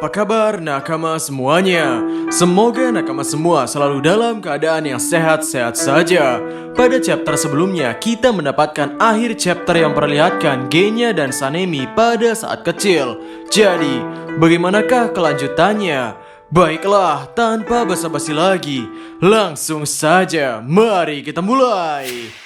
Apa kabar nakama semuanya? Semoga nakama semua selalu dalam keadaan yang sehat-sehat saja. Pada chapter sebelumnya, kita mendapatkan akhir chapter yang memperlihatkan Genya dan Sanemi pada saat kecil. Jadi, bagaimanakah kelanjutannya? Baiklah, tanpa basa-basi lagi, langsung saja mari kita mulai.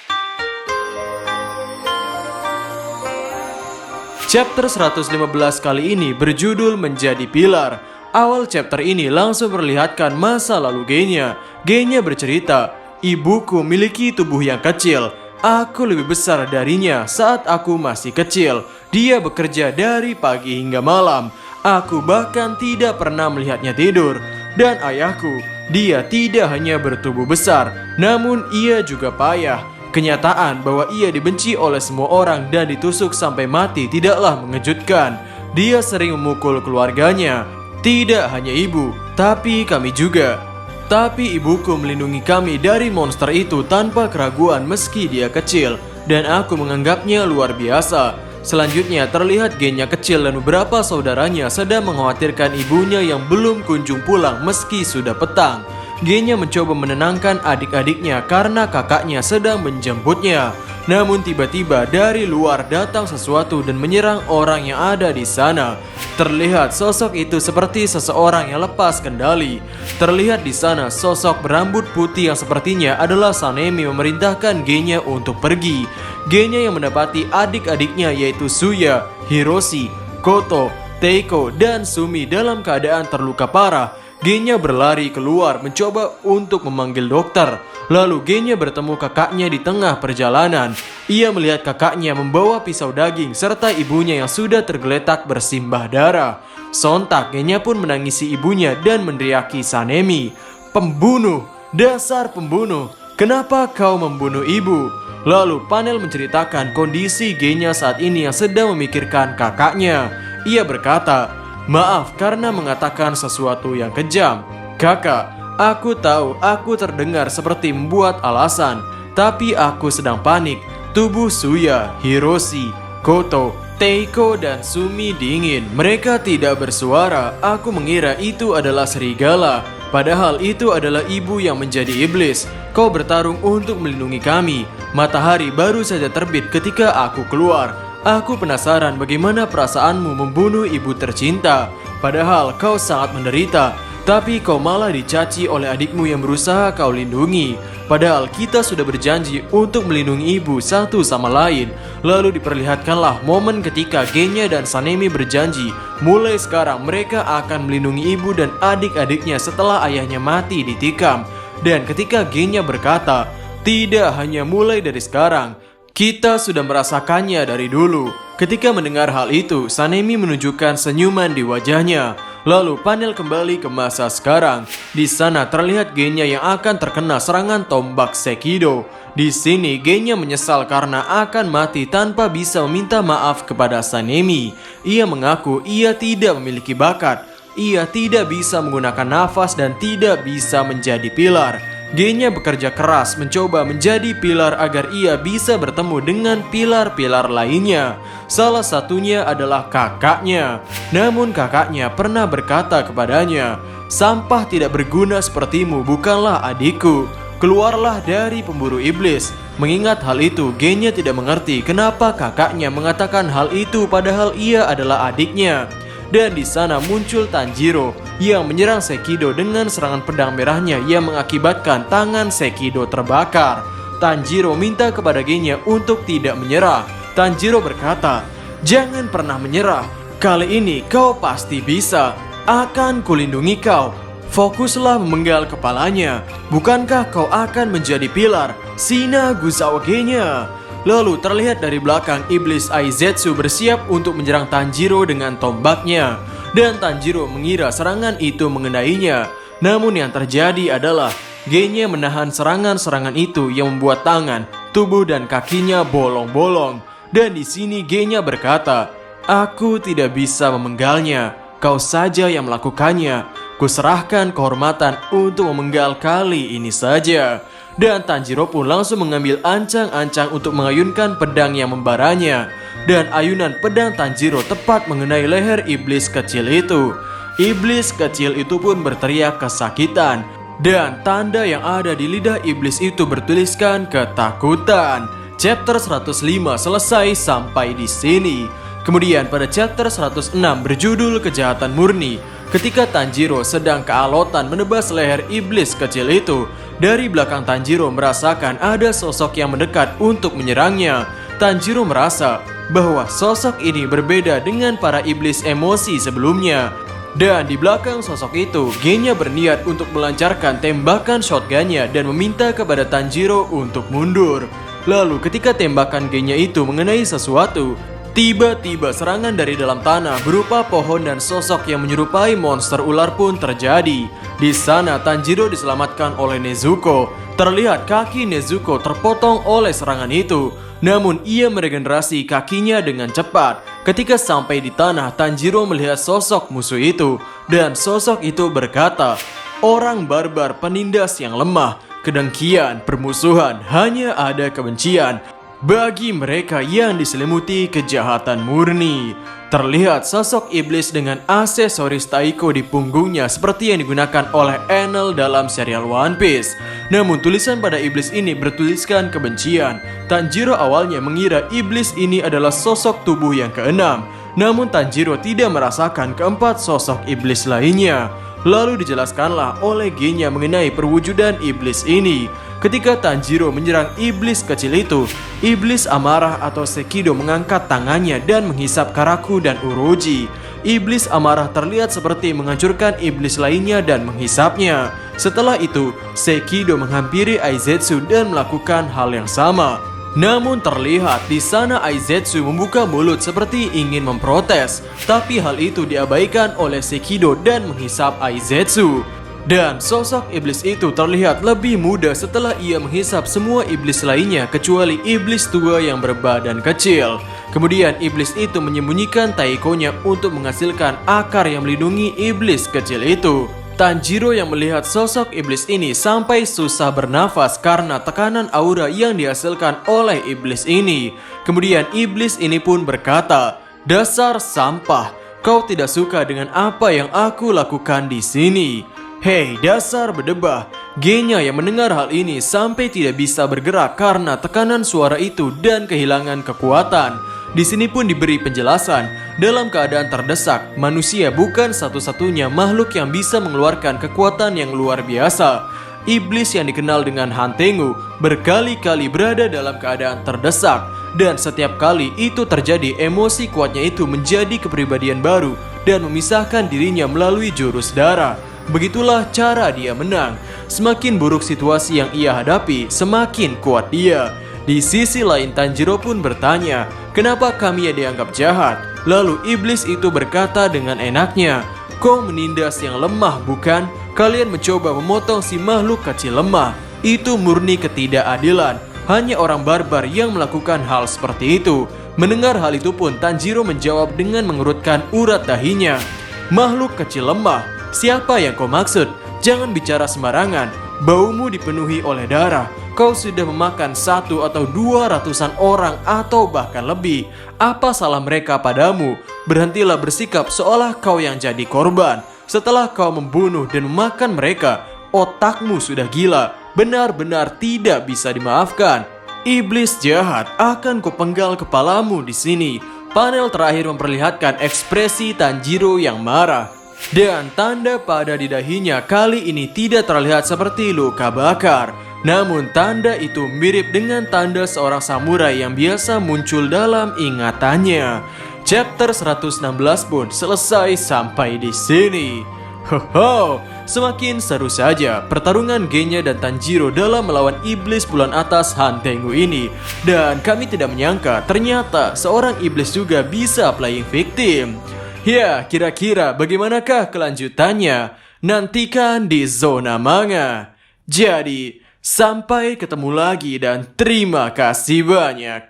Chapter 115 kali ini berjudul Menjadi Pilar. Awal chapter ini langsung memperlihatkan masa lalu Genya. Genya bercerita, "Ibuku memiliki tubuh yang kecil. Aku lebih besar darinya saat aku masih kecil. Dia bekerja dari pagi hingga malam. Aku bahkan tidak pernah melihatnya tidur. Dan ayahku, dia tidak hanya bertubuh besar, namun ia juga payah. Kenyataan bahwa ia dibenci oleh semua orang dan ditusuk sampai mati tidaklah mengejutkan. Dia sering memukul keluarganya. Tidak hanya ibu, tapi kami juga. Tapi ibuku melindungi kami dari monster itu tanpa keraguan meski dia kecil. Dan aku menganggapnya luar biasa." Selanjutnya terlihat Genya kecil dan beberapa saudaranya sedang mengkhawatirkan ibunya yang belum kunjung pulang meski sudah petang. Genya mencoba menenangkan adik-adiknya karena kakaknya sedang menjemputnya. Namun tiba-tiba dari luar datang sesuatu dan menyerang orang yang ada di sana. Terlihat sosok itu seperti seseorang yang lepas kendali. Terlihat di sana sosok berambut putih yang sepertinya adalah Sanemi memerintahkan Genya untuk pergi. Genya yang mendapati adik-adiknya yaitu Suya, Hiroshi, Koto, Teiko, dan Sumi dalam keadaan terluka parah. Genya berlari keluar mencoba untuk memanggil dokter. Lalu Genya bertemu kakaknya di tengah perjalanan. Ia melihat kakaknya membawa pisau daging serta ibunya yang sudah tergeletak bersimbah darah. Sontak Genya pun menangisi ibunya dan meneriaki Sanemi, "Pembunuh! Dasar pembunuh! Kenapa kau membunuh ibu?" Lalu panel menceritakan kondisi Genya saat ini yang sedang memikirkan kakaknya. Ia berkata, "Maaf karena mengatakan sesuatu yang kejam. Kakak, aku tahu aku terdengar seperti membuat alasan, tapi aku sedang panik. Tubuh Suya, Hiroshi, Koto, Teiko, dan Sumi dingin. Mereka tidak bersuara. Aku mengira itu adalah serigala. Padahal itu adalah ibu yang menjadi iblis. Kau bertarung untuk melindungi kami. Matahari baru saja terbit ketika aku keluar. Aku penasaran bagaimana perasaanmu membunuh ibu tercinta. Padahal kau sangat menderita. Tapi kau malah dicaci oleh adikmu yang berusaha kau lindungi. Padahal kita sudah berjanji untuk melindungi ibu satu sama lain." Lalu diperlihatkanlah momen ketika Genya dan Sanemi berjanji mulai sekarang mereka akan melindungi ibu dan adik-adiknya setelah ayahnya mati ditikam. Dan ketika Genya berkata, "Tidak hanya mulai dari sekarang, kita sudah merasakannya dari dulu." Ketika mendengar hal itu, Sanemi menunjukkan senyuman di wajahnya. Lalu panel kembali ke masa sekarang. Di sana terlihat Genya yang akan terkena serangan tombak Sekido. Di sini Genya menyesal karena akan mati tanpa bisa meminta maaf kepada Sanemi. Ia mengaku ia tidak memiliki bakat. Ia tidak bisa menggunakan nafas dan tidak bisa menjadi pilar. Genya bekerja keras mencoba menjadi pilar agar ia bisa bertemu dengan pilar-pilar lainnya. Salah satunya adalah kakaknya. Namun kakaknya pernah berkata kepadanya, "Sampah tidak berguna sepertimu bukanlah adikku. Keluarlah dari pemburu iblis." Mengingat hal itu, Genya tidak mengerti kenapa kakaknya mengatakan hal itu padahal ia adalah adiknya. Dan di sana muncul Tanjiro yang menyerang Sekido dengan serangan pedang merahnya yang mengakibatkan tangan Sekido terbakar. Tanjiro minta kepada Genya untuk tidak menyerah. Tanjiro berkata, "Jangan pernah menyerah. Kali ini kau pasti bisa. Akan kulindungi kau. Fokuslah memenggal kepalanya. Bukankah kau akan menjadi pilar? Shina Gusawa Genya." Lalu terlihat dari belakang iblis Aizetsu bersiap untuk menyerang Tanjiro dengan tombaknya. Dan Tanjiro mengira serangan itu mengenainya. Namun yang terjadi adalah Genya menahan serangan-serangan itu yang membuat tangan, tubuh dan kakinya bolong-bolong. Dan di sini Genya berkata, "Aku tidak bisa memenggalnya. Kau saja yang melakukannya. Kuserahkan kehormatan untuk memenggal kali ini saja." Dan Tanjiro pun langsung mengambil ancang-ancang untuk mengayunkan pedang yang membaranya. Dan ayunan pedang Tanjiro tepat mengenai leher iblis kecil itu. Iblis kecil itu pun berteriak kesakitan. Dan tanda yang ada di lidah iblis itu bertuliskan ketakutan. Chapter 105 selesai sampai di sini. Kemudian pada chapter 106 berjudul Kejahatan Murni, ketika Tanjiro sedang kealotan menebas leher iblis kecil itu, dari belakang Tanjiro merasakan ada sosok yang mendekat untuk menyerangnya. Tanjiro merasa bahwa sosok ini berbeda dengan para iblis emosi sebelumnya. Dan di belakang sosok itu, Genya berniat untuk melancarkan tembakan shotgunnya dan meminta kepada Tanjiro untuk mundur. Lalu ketika tembakan Genya itu mengenai sesuatu, tiba-tiba serangan dari dalam tanah berupa pohon dan sosok yang menyerupai monster ular pun terjadi. Di sana Tanjiro diselamatkan oleh Nezuko. Terlihat kaki Nezuko terpotong oleh serangan itu. Namun ia meregenerasi kakinya dengan cepat. Ketika sampai di tanah, Tanjiro melihat sosok musuh itu. Dan sosok itu berkata, "Orang barbar penindas yang lemah, kedengkian, permusuhan, hanya ada kebencian bagi mereka yang diselimuti kejahatan murni." Terlihat sosok iblis dengan aksesoris taiko di punggungnya seperti yang digunakan oleh Enel dalam serial One Piece. Namun tulisan pada iblis ini bertuliskan kebencian. Tanjiro awalnya mengira iblis ini adalah sosok tubuh yang keenam. Namun Tanjiro tidak merasakan keempat sosok iblis lainnya. Lalu dijelaskanlah oleh Genya mengenai perwujudan iblis ini. Ketika Tanjiro menyerang iblis kecil itu, iblis amarah atau Sekido mengangkat tangannya dan menghisap Karaku dan Uroji. Iblis amarah terlihat seperti menghancurkan iblis lainnya dan menghisapnya. Setelah itu, Sekido menghampiri Aizetsu dan melakukan hal yang sama. Namun terlihat di sana Aizetsu membuka mulut seperti ingin memprotes, tapi hal itu diabaikan oleh Sekido dan menghisap Aizetsu. Dan sosok iblis itu terlihat lebih muda setelah ia menghisap semua iblis lainnya kecuali iblis tua yang berbadan kecil. Kemudian iblis itu menyembunyikan taikonya untuk menghasilkan akar yang melindungi iblis kecil itu. Tanjiro yang melihat sosok iblis ini sampai susah bernafas karena tekanan aura yang dihasilkan oleh iblis ini. Kemudian iblis ini pun berkata, "Dasar sampah, kau tidak suka dengan apa yang aku lakukan di sini. Hei, dasar berdebah." Genya yang mendengar hal ini sampai tidak bisa bergerak karena tekanan suara itu dan kehilangan kekuatan. Di sini pun diberi penjelasan, dalam keadaan terdesak, manusia bukan satu-satunya makhluk yang bisa mengeluarkan kekuatan yang luar biasa. Iblis yang dikenal dengan Hantengu berkali-kali berada dalam keadaan terdesak, dan setiap kali itu terjadi, emosi kuatnya itu menjadi kepribadian baru dan memisahkan dirinya melalui jurus darah. Begitulah cara dia menang. Semakin buruk situasi yang ia hadapi, semakin kuat dia. Di sisi lain Tanjiro pun bertanya, "Kenapa kami dianggap jahat?" Lalu iblis itu berkata dengan enaknya, "Kau menindas yang lemah bukan? Kalian mencoba memotong si makhluk kecil lemah. Itu murni ketidakadilan. Hanya orang barbar yang melakukan hal seperti itu." Mendengar hal itu pun Tanjiro menjawab dengan mengerutkan urat dahinya, "Makhluk kecil lemah? Siapa yang kau maksud? Jangan bicara sembarangan. Baumu dipenuhi oleh darah. Kau sudah memakan 1 atau 200-an orang atau bahkan lebih. Apa salah mereka padamu? Berhentilah bersikap seolah kau yang jadi korban. Setelah kau membunuh dan memakan mereka, otakmu sudah gila. Benar-benar tidak bisa dimaafkan. Iblis jahat, akan kupenggal kepalamu di sini." Panel terakhir memperlihatkan ekspresi Tanjiro yang marah. Dan tanda pada di dahinya kali ini tidak terlihat seperti luka bakar. Namun tanda itu mirip dengan tanda seorang samurai yang biasa muncul dalam ingatannya. Chapter 116 pun selesai sampai di sini. Hoho, semakin seru saja pertarungan Genya dan Tanjiro dalam melawan iblis bulan atas Hantengu ini. Dan kami tidak menyangka ternyata seorang iblis juga bisa playing victim. Ya, kira-kira bagaimanakah kelanjutannya? Nantikan di Zona Manga. Jadi, sampai ketemu lagi dan terima kasih banyak.